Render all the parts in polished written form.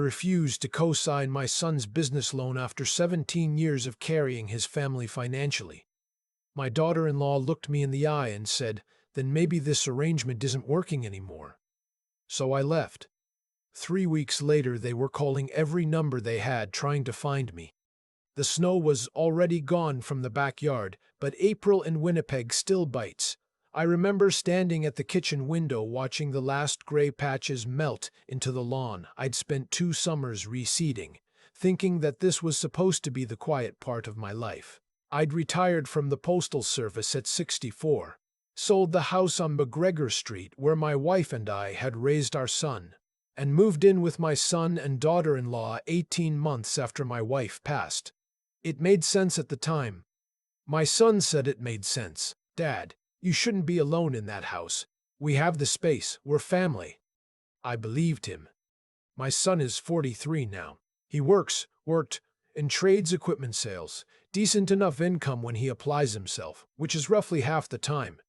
Refused to co-sign my son's business loan after 17 years of carrying his family financially. My daughter-in-law looked me in the eye and said, "Then maybe this arrangement isn't working anymore." So I left. 3 weeks later, they were calling every number they had trying to find me. The snow was already gone from the backyard, but April in Winnipeg still bites. I remember standing at the kitchen window watching the last gray patches melt into the lawn I'd spent 2 summers reseeding, thinking that this was supposed to be the quiet part of my life. I'd retired from the postal service at 64, sold the house on McGregor Street where my wife and I had raised our son, and moved in with my son and daughter-in-law 18 months after my wife passed. It made sense at the time. My son said it made sense. "Dad, you shouldn't be alone in that house. We have the space. We're family." I believed him. My son is 43 now. He worked in trades equipment sales, decent enough income when he applies himself, which is roughly half the time.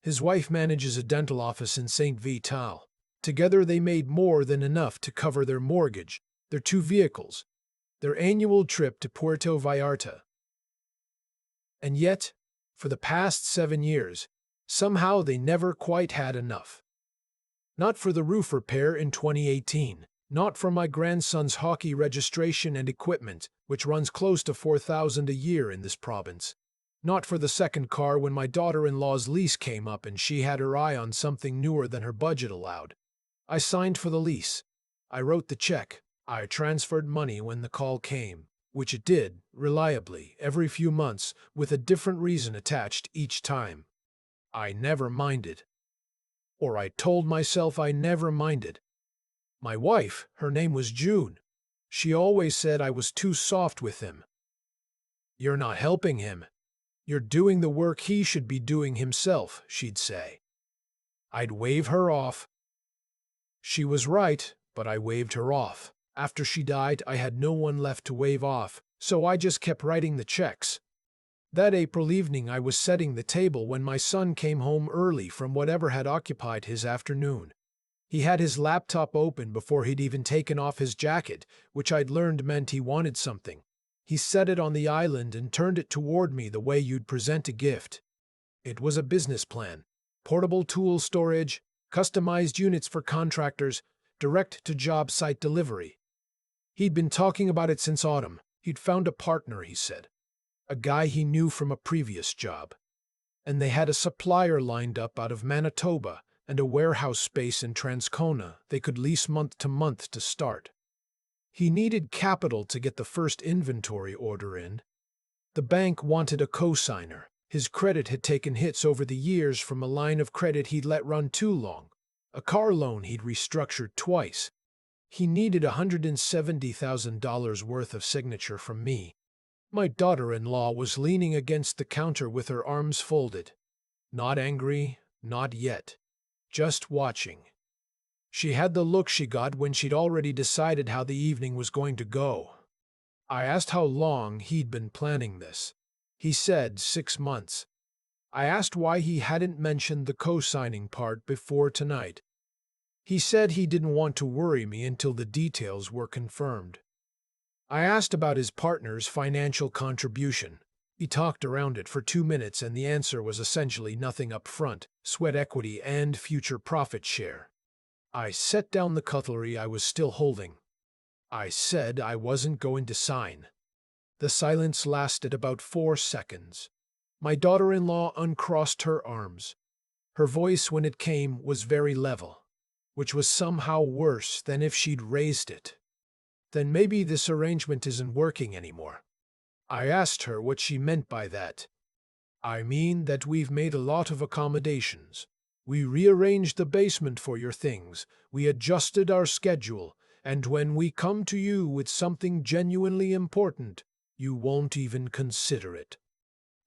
His wife manages a dental office in St. Vital. Together they made more than enough to cover their mortgage, their 2 vehicles, their annual trip to Puerto Vallarta. And yet, for the past 7 years, somehow they never quite had enough. Not for the roof repair in 2018, not for my grandson's hockey registration and equipment, which runs close to $4,000 a year in this province. Not for the second car when my daughter-in-law's lease came up and she had her eye on something newer than her budget allowed. I signed for the lease. I wrote the check. I transferred money when the call came, which it did, reliably, every few months, with a different reason attached each time. I never minded. Or I told myself I never minded. My wife, her name was June. She always said I was too soft with him. "You're not helping him. You're doing the work he should be doing himself," she'd say. I'd wave her off. She was right, but I waved her off. After she died, I had no one left to wave off, so I just kept writing the checks. That April evening I was setting the table when my son came home early from whatever had occupied his afternoon. He had his laptop open before he'd even taken off his jacket, which I'd learned meant he wanted something. He set it on the island and turned it toward me the way you'd present a gift. It was a business plan. Portable tool storage, customized units for contractors, direct-to-job site delivery. He'd been talking about it since autumn. He'd found a partner, he said. A guy he knew from a previous job. And they had a supplier lined up out of Manitoba and a warehouse space in Transcona they could lease month to month to start. He needed capital to get the first inventory order in. The bank wanted a co-signer. His credit had taken hits over the years from a line of credit he'd let run too long, a car loan he'd restructured twice. He needed $170,000 worth of signature from me. My daughter-in-law was leaning against the counter with her arms folded. Not angry, not yet. Just watching. She had the look she got when she'd already decided how the evening was going to go. I asked how long he'd been planning this. He said 6 months. I asked why he hadn't mentioned the co-signing part before tonight. He said he didn't want to worry me until the details were confirmed. I asked about his partner's financial contribution. He talked around it for 2 minutes and the answer was essentially nothing up front, sweat equity and future profit share. I set down the cutlery I was still holding. I said I wasn't going to sign. The silence lasted about 4 seconds. My daughter-in-law uncrossed her arms. Her voice when it came was very level, which was somehow worse than if she'd raised it. "Then maybe this arrangement isn't working anymore." I asked her what she meant by that. "I mean that we've made a lot of accommodations. We rearranged the basement for your things, we adjusted our schedule, and when we come to you with something genuinely important, you won't even consider it."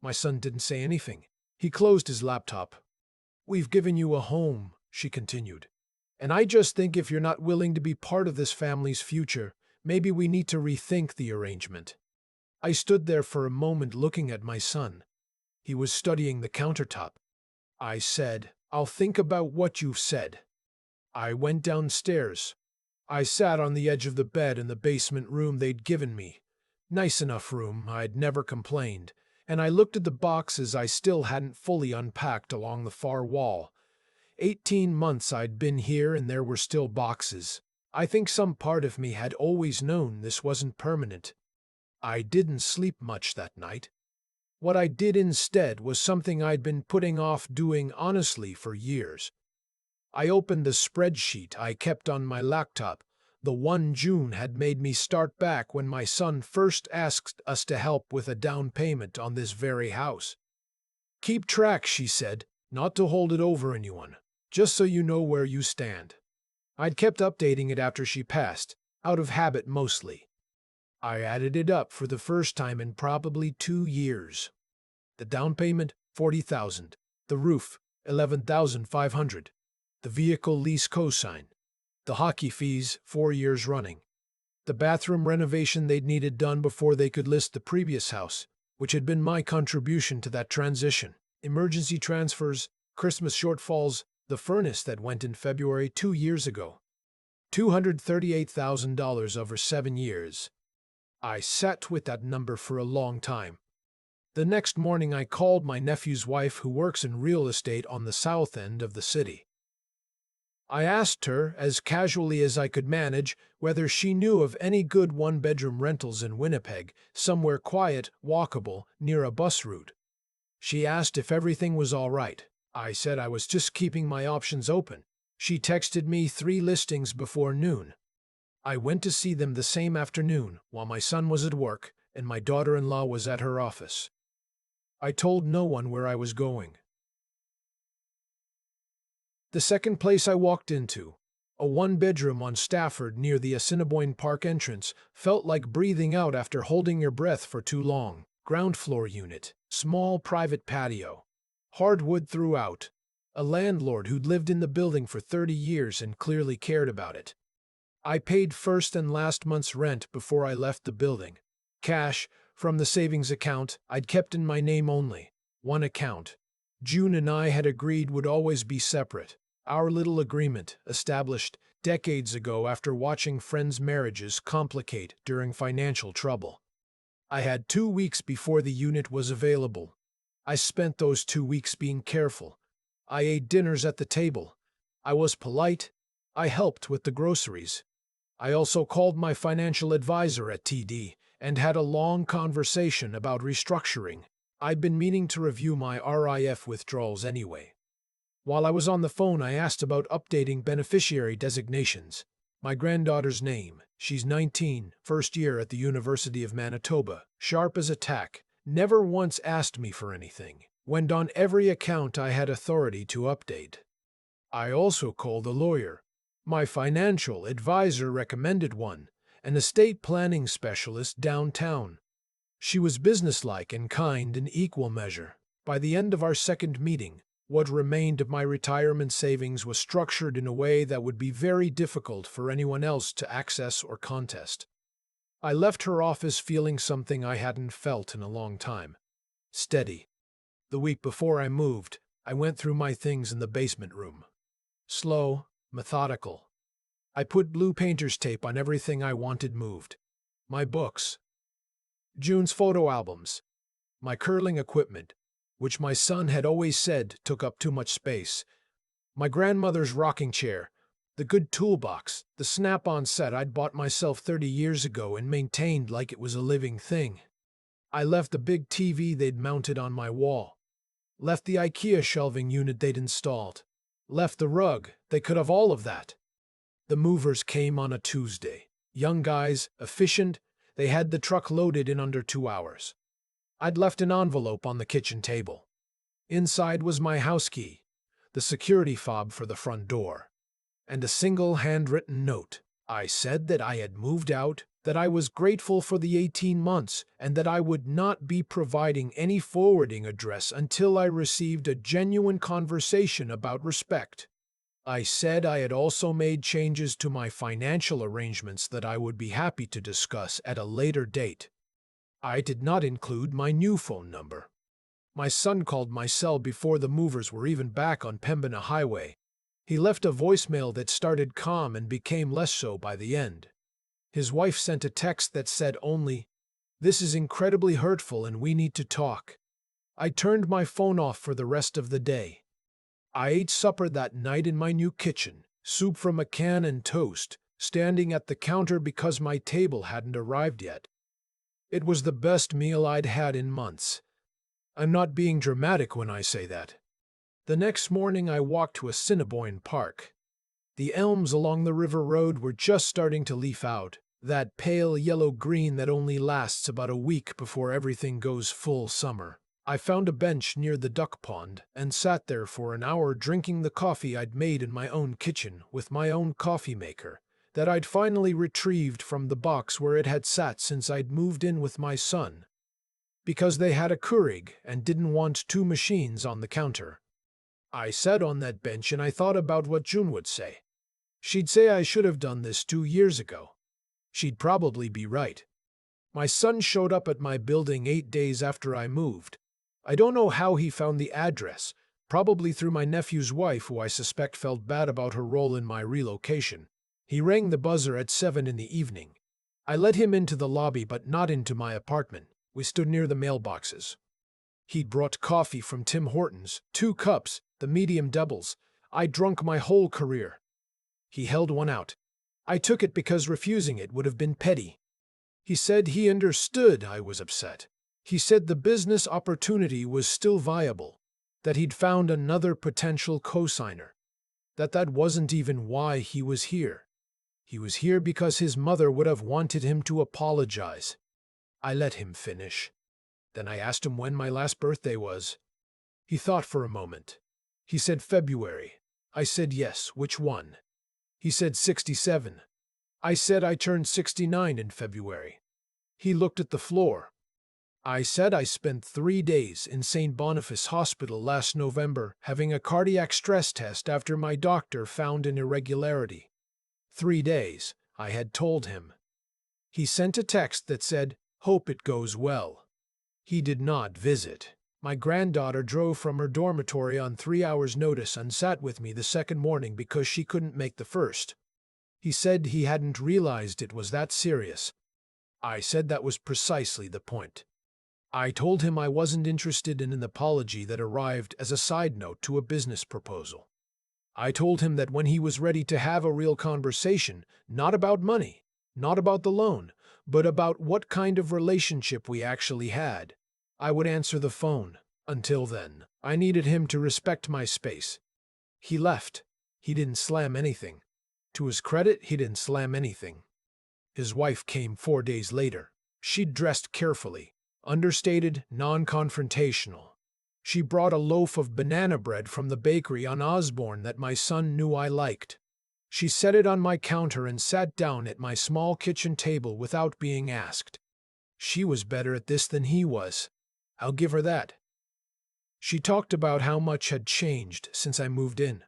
My son didn't say anything. He closed his laptop. "We've given you a home," she continued. "And I just think if you're not willing to be part of this family's future, maybe we need to rethink the arrangement." I stood there for a moment looking at my son. He was studying the countertop. I said, "I'll think about what you've said." I went downstairs. I sat on the edge of the bed in the basement room they'd given me. Nice enough room, I'd never complained, and I looked at the boxes I still hadn't fully unpacked along the far wall. 18 months I'd been here and there were still boxes. I think some part of me had always known this wasn't permanent. I didn't sleep much that night. What I did instead was something I'd been putting off doing honestly for years. I opened the spreadsheet I kept on my laptop, the one June had made me start back when my son first asked us to help with a down payment on this very house. Keep track, she said, not to hold it over anyone, just so you know where you stand. I'd kept updating it after she passed, out of habit mostly. I added it up for the first time in probably 2 years. The down payment, $40,000. The roof, $11,500. The vehicle lease cosign. The hockey fees, 4 years running. The bathroom renovation they'd needed done before they could list the previous house, which had been my contribution to that transition. Emergency transfers, Christmas shortfalls, the furnace that went in February 2 years ago. $238,000 over 7 years. I sat with that number for a long time. The next morning I called my nephew's wife who works in real estate on the south end of the city. I asked her, as casually as I could manage, whether she knew of any good one-bedroom rentals in Winnipeg, somewhere quiet, walkable, near a bus route. She asked if everything was all right. I said I was just keeping my options open. She texted me 3 listings before noon. I went to see them the same afternoon, while my son was at work and my daughter-in-law was at her office. I told no one where I was going. The second place I walked into, a one-bedroom on Stafford near the Assiniboine Park entrance, felt like breathing out after holding your breath for too long. Ground floor unit, small private patio, hardwood throughout. A landlord who'd lived in the building for 30 years and clearly cared about it. I paid first and last month's rent before I left the building. Cash from the savings account I'd kept in my name only. One account. June and I had agreed would always be separate. Our little agreement, established decades ago after watching friends' marriages complicate during financial trouble. I had 2 weeks before the unit was available. I spent those 2 weeks being careful. I ate dinners at the table. I was polite. I helped with the groceries. I also called my financial advisor at TD and had a long conversation about restructuring. I'd been meaning to review my RIF withdrawals anyway. While I was on the phone, I asked about updating beneficiary designations. My granddaughter's name, she's 19, first year at the University of Manitoba, sharp as a tack, never once asked me for anything, went on every account I had authority to update. I also called a lawyer. My financial advisor recommended one, an estate planning specialist downtown. She was businesslike and kind in equal measure. By the end of our second meeting, what remained of my retirement savings was structured in a way that would be very difficult for anyone else to access or contest. I left her office feeling something I hadn't felt in a long time. Steady. The week before I moved, I went through my things in the basement room. Slow, methodical. I put blue painter's tape on everything I wanted moved. My books. June's photo albums. My curling equipment, which my son had always said took up too much space. My grandmother's rocking chair. The good toolbox, the snap-on set I'd bought myself 30 years ago and maintained like it was a living thing. I left the big TV they'd mounted on my wall. Left the IKEA shelving unit they'd installed. Left the rug. They could have all of that. The movers came on a Tuesday. Young guys, efficient, they had the truck loaded in under 2 hours. I'd left an envelope on the kitchen table. Inside was my house key, the security fob for the front door, and a single handwritten note. I said that I had moved out, that I was grateful for the 18 months, and that I would not be providing any forwarding address until I received a genuine conversation about respect. I said I had also made changes to my financial arrangements that I would be happy to discuss at a later date. I did not include my new phone number. My son called my cell before the movers were even back on Pembina Highway. He left a voicemail that started calm and became less so by the end. His wife sent a text that said only, "This is incredibly hurtful and we need to talk." I turned my phone off for the rest of the day. I ate supper that night in my new kitchen, soup from a can and toast, standing at the counter because my table hadn't arrived yet. It was the best meal I'd had in months. I'm not being dramatic when I say that. The next morning I walked to Assiniboine Park. The elms along the river road were just starting to leaf out, that pale yellow-green that only lasts about a week before everything goes full summer. I found a bench near the duck pond and sat there for an hour drinking the coffee I'd made in my own kitchen with my own coffee maker that I'd finally retrieved from the box where it had sat since I'd moved in with my son, because they had a Keurig and didn't want two machines on the counter. I sat on that bench and I thought about what June would say. She'd say I should have done this 2 years ago. She'd probably be right. My son showed up at my building 8 days after I moved. I don't know how he found the address, probably through my nephew's wife, who I suspect felt bad about her role in my relocation. He rang the buzzer at 7 in the evening. I let him into the lobby but not into my apartment. We stood near the mailboxes. He'd brought coffee from Tim Hortons, 2 cups, the medium doubles. I'd drunk my whole career. He held one out. I took it because refusing it would have been petty. He said he understood I was upset. He said the business opportunity was still viable, that he'd found another potential co-signer, that wasn't even why he was here. He was here because his mother would have wanted him to apologize. I let him finish. Then I asked him when my last birthday was. He thought for a moment. He said February. I said yes, which one? He said 67. I said I turned 69 in February. He looked at the floor. I said I spent 3 days in St. Boniface Hospital last November having a cardiac stress test after my doctor found an irregularity. 3 days, I had told him. He sent a text that said, "Hope it goes well." He did not visit. My granddaughter drove from her dormitory on 3 hours' notice and sat with me the second morning because she couldn't make the first. He said he hadn't realized it was that serious. I said that was precisely the point. I told him I wasn't interested in an apology that arrived as a side note to a business proposal. I told him that when he was ready to have a real conversation, not about money, not about the loan, but about what kind of relationship we actually had, I would answer the phone. Until then, I needed him to respect my space. He left. He didn't slam anything. To his credit, he didn't slam anything. His wife came 4 days later. She'd dressed carefully, understated, non-confrontational. She brought a loaf of banana bread from the bakery on Osborne that my son knew I liked. She set it on my counter and sat down at my small kitchen table without being asked. She was better at this than he was. I'll give her that. She talked about how much had changed since I moved in,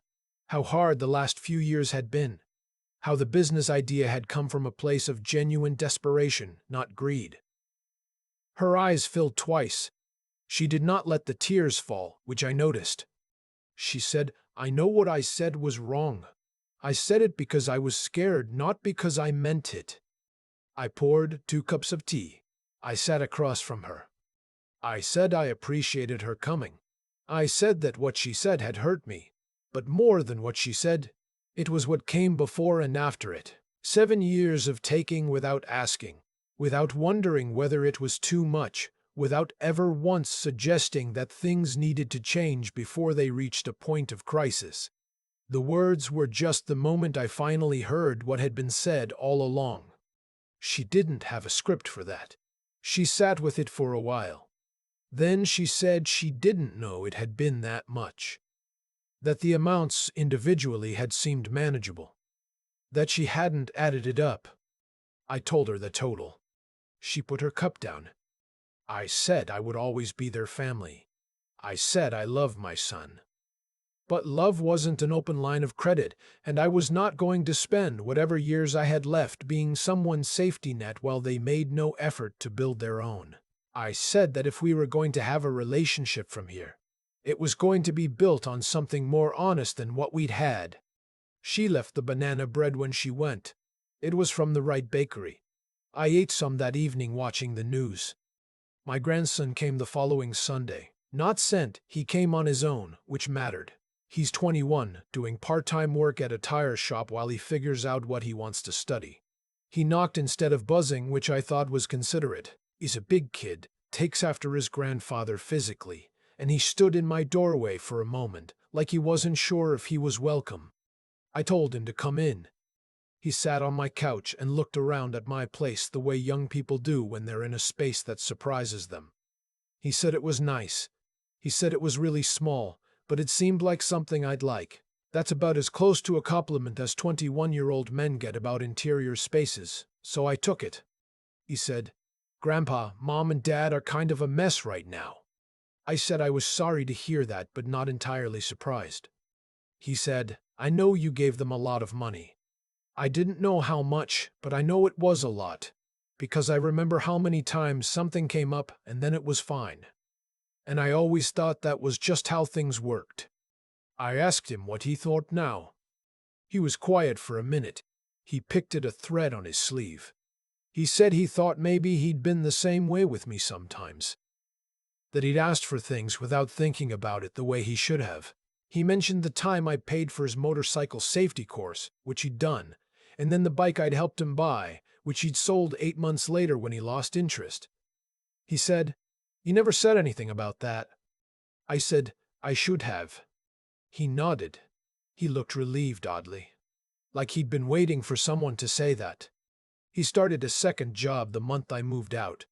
how hard the last few years had been, how the business idea had come from a place of genuine desperation, not greed. Her eyes filled twice. She did not let the tears fall, which I noticed. She said, "I know what I said was wrong. I said it because I was scared, not because I meant it." I poured 2 cups of tea. I sat across from her. I said I appreciated her coming. I said that what she said had hurt me. But more than what she said, it was what came before and after it. 7 years of taking without asking, without wondering whether it was too much, without ever once suggesting that things needed to change before they reached a point of crisis. The words were just the moment I finally heard what had been said all along. She didn't have a script for that. She sat with it for a while. Then she said she didn't know it had been that much. That the amounts individually had seemed manageable. That she hadn't added it up. I told her the total. She put her cup down. I said I would always be their family. I said I love my son. But love wasn't an open line of credit, and I was not going to spend whatever years I had left being someone's safety net while they made no effort to build their own. I said that if we were going to have a relationship from here, it was going to be built on something more honest than what we'd had. She left the banana bread when she went. It was from the right bakery. I ate some that evening watching the news. My grandson came the following Sunday. Not sent, he came on his own, which mattered. He's 21, doing part-time work at a tire shop while he figures out what he wants to study. He knocked instead of buzzing, which I thought was considerate. He's a big kid, takes after his grandfather physically, and he stood in my doorway for a moment, like he wasn't sure if he was welcome. I told him to come in. He sat on my couch and looked around at my place the way young people do when they're in a space that surprises them. He said it was nice. He said it was really small, but it seemed like something I'd like. That's about as close to a compliment as 21-year-old men get about interior spaces, so I took it. He said, "Grandpa, Mom and Dad are kind of a mess right now." I said I was sorry to hear that, but not entirely surprised. He said, "I know you gave them a lot of money. I didn't know how much, but I know it was a lot, because I remember how many times something came up and then it was fine. And I always thought that was just how things worked." I asked him what he thought now. He was quiet for a minute. He picked at a thread on his sleeve. He said he thought maybe he'd been the same way with me sometimes. That he'd asked for things without thinking about it the way he should have. He mentioned the time I paid for his motorcycle safety course, which he'd done, and then the bike I'd helped him buy, which he'd sold 8 months later when he lost interest. He said, "You never said anything about that." I said, "I should have." He nodded. He looked relieved oddly, like he'd been waiting for someone to say that. He started a second job the month I moved out.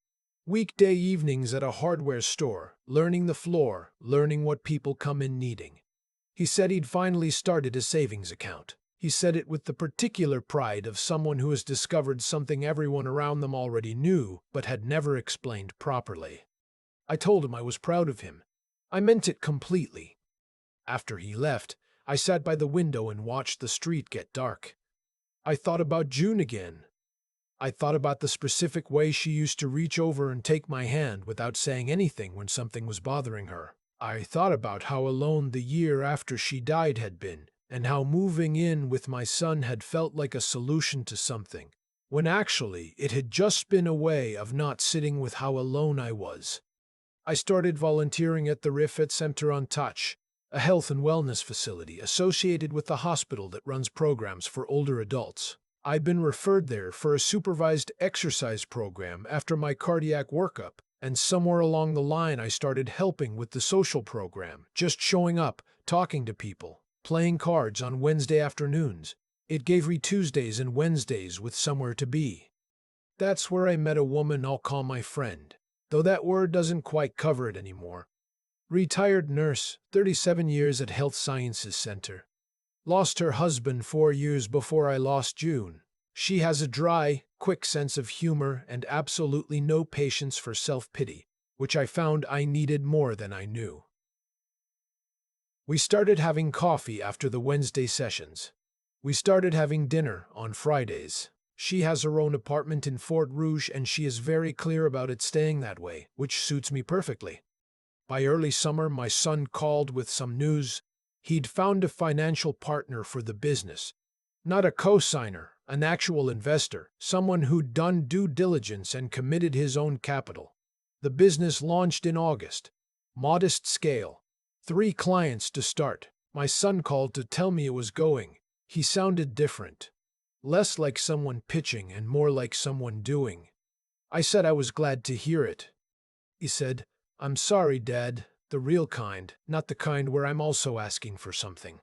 Weekday evenings at a hardware store, learning the floor, learning what people come in needing. He said he'd finally started a savings account. He said it with the particular pride of someone who has discovered something everyone around them already knew but had never explained properly. I told him I was proud of him. I meant it completely. After he left, I sat by the window and watched the street get dark. I thought about June again. I thought about the specific way she used to reach over and take my hand without saying anything when something was bothering her. I thought about how alone the year after she died had been, and how moving in with my son had felt like a solution to something, when actually it had just been a way of not sitting with how alone I was. I started volunteering at the Riffet Center on Touch, a health and wellness facility associated with the hospital that runs programs for older adults. I'd been referred there for a supervised exercise program after my cardiac workup, and somewhere along the line I started helping with the social program, just showing up, talking to people, playing cards on Wednesday afternoons. It gave me Tuesdays and Wednesdays with somewhere to be. That's where I met a woman I'll call my friend, though that word doesn't quite cover it anymore. Retired nurse, 37 years at Health Sciences Center. Lost her husband 4 years before I lost June. She has a dry, quick sense of humor and absolutely no patience for self-pity, which I found I needed more than I knew. We started having coffee after the Wednesday sessions. We started having dinner on Fridays. She has her own apartment in Fort Rouge and she is very clear about it staying that way, which suits me perfectly. By early summer, my son called with some news. He'd found a financial partner for the business. Not a co-signer, an actual investor, someone who'd done due diligence and committed his own capital. The business launched in August. Modest scale. 3 clients to start. My son called to tell me it was going. He sounded different. Less like someone pitching and more like someone doing. I said I was glad to hear it. He said, "I'm sorry, Dad, the real kind, not the kind where I'm also asking for something."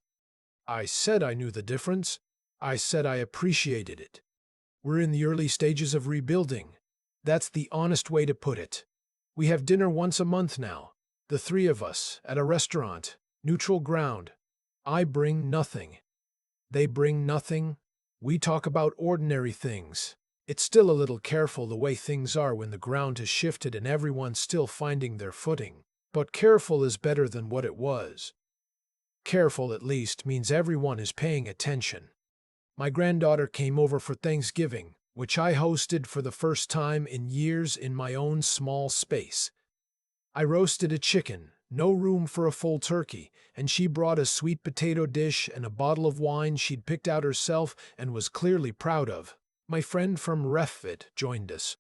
I said I knew the difference. I said I appreciated it. We're in the early stages of rebuilding. That's the honest way to put it. We have dinner once a month now, the 3 of us, at a restaurant, neutral ground. I bring nothing. They bring nothing. We talk about ordinary things. It's still a little careful the way things are when the ground has shifted and everyone's still finding their footing. But careful is better than what it was. Careful, at least, means everyone is paying attention. My granddaughter came over for Thanksgiving, which I hosted for the first time in years in my own small space. I roasted a chicken, No room for a full turkey, and she brought a sweet potato dish and a bottle of wine she'd picked out herself and was clearly proud of. My friend from Refit joined us.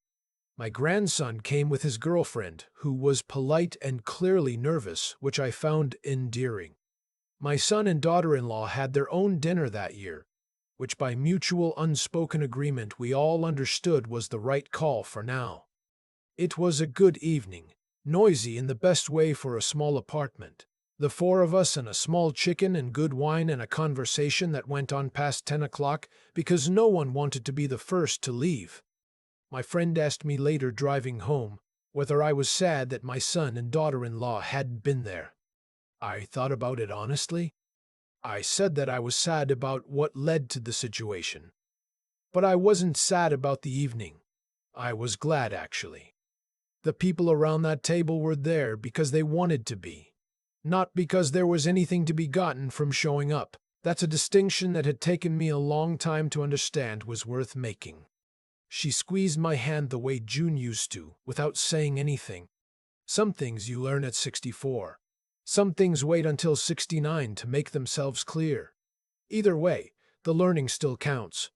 My grandson came with his girlfriend, who was polite and clearly nervous, which I found endearing. My son and daughter-in-law had their own dinner that year, which by mutual unspoken agreement we all understood was the right call for now. It was a good evening, noisy in the best way for a small apartment. The four of us and a small chicken and good wine and a conversation that went on past 10 o'clock because no one wanted to be the first to leave. My friend asked me later driving home whether I was sad that my son and daughter-in-law hadn't been there. I thought about it honestly. I said that I was sad about what led to the situation. But I wasn't sad about the evening. I was glad, actually. The people around that table were there because they wanted to be, not because there was anything to be gotten from showing up. That's a distinction that had taken me a long time to understand was worth making. She squeezed my hand the way June used to, without saying anything. Some things you learn at 64. Some things wait until 69 to make themselves clear. Either way, the learning still counts.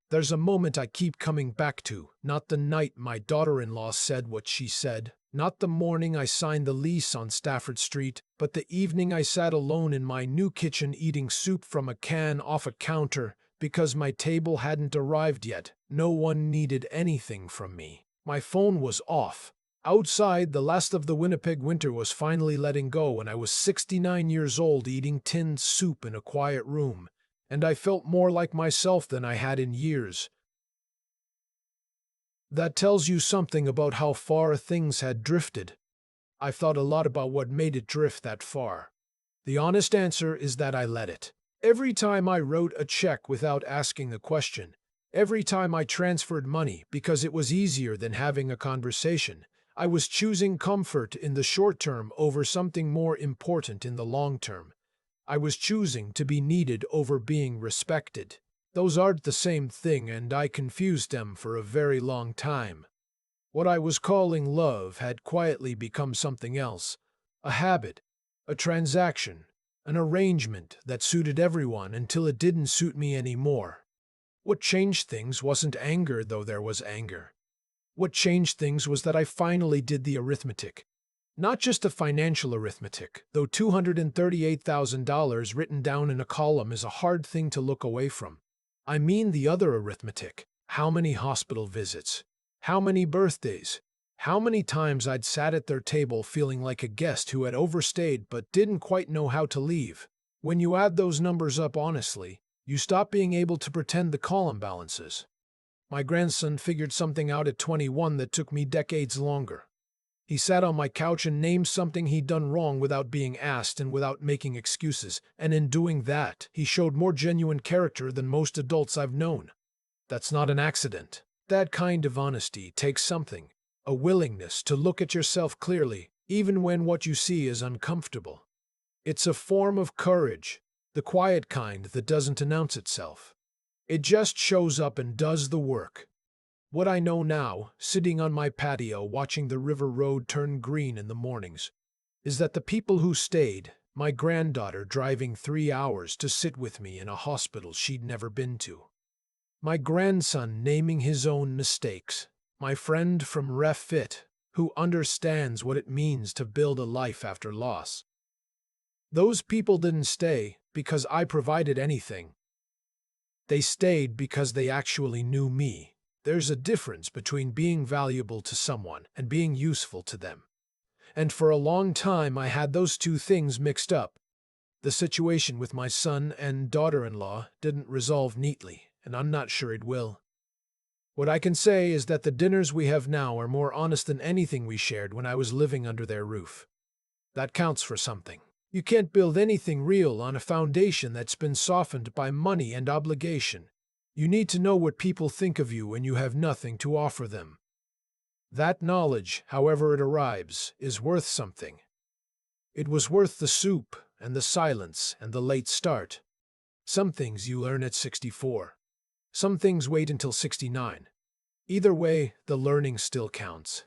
There's a moment I keep coming back to, not the night my daughter-in-law said what she said, not the morning I signed the lease on Stafford Street, but the evening I sat alone in my new kitchen eating soup from a can off a counter because my table hadn't arrived yet. No one needed anything from me. My phone was off. Outside, the last of the Winnipeg winter was finally letting go, and I was 69 years old eating tinned soup in a quiet room, and I felt more like myself than I had in years. That tells you something about how far things had drifted. I've thought a lot about what made it drift that far. The honest answer is that I let it. Every time I wrote a check without asking a question, every time I transferred money because it was easier than having a conversation, I was choosing comfort in the short term over something more important in the long term. I was choosing to be needed over being respected. Those aren't the same thing, and I confused them for a very long time. What I was calling love had quietly become something else, a habit, a transaction, an arrangement that suited everyone until it didn't suit me anymore. What changed things wasn't anger, though there was anger. What changed things was that I finally did the arithmetic. Not just the financial arithmetic, though $238,000 written down in a column is a hard thing to look away from. I mean the other arithmetic. How many hospital visits? How many birthdays? How many times I'd sat at their table feeling like a guest who had overstayed but didn't quite know how to leave. When you add those numbers up honestly, you stop being able to pretend the column balances. My grandson figured something out at 21 that took me decades longer. He sat on my couch and named something he'd done wrong without being asked and without making excuses, and in doing that, he showed more genuine character than most adults I've known. That's not an accident. That kind of honesty takes something, a willingness to look at yourself clearly, even when what you see is uncomfortable. It's a form of courage, the quiet kind that doesn't announce itself. It just shows up and does the work. What I know now, sitting on my patio watching the river road turn green in the mornings, is that the people who stayed, my granddaughter driving 3 hours to sit with me in a hospital she'd never been to, my grandson naming his own mistakes, my friend from Refit who understands what it means to build a life after loss. Those people didn't stay because I provided anything. They stayed because they actually knew me. There's a difference between being valuable to someone and being useful to them. And for a long time I had those two things mixed up. The situation with my son and daughter-in-law didn't resolve neatly, and I'm not sure it will. What I can say is that the dinners we have now are more honest than anything we shared when I was living under their roof. That counts for something. You can't build anything real on a foundation that's been softened by money and obligation. You need to know what people think of you when you have nothing to offer them. That knowledge, however it arrives, is worth something. It was worth the soup and the silence and the late start. Some things you learn at 64. Some things wait until 69. Either way, the learning still counts.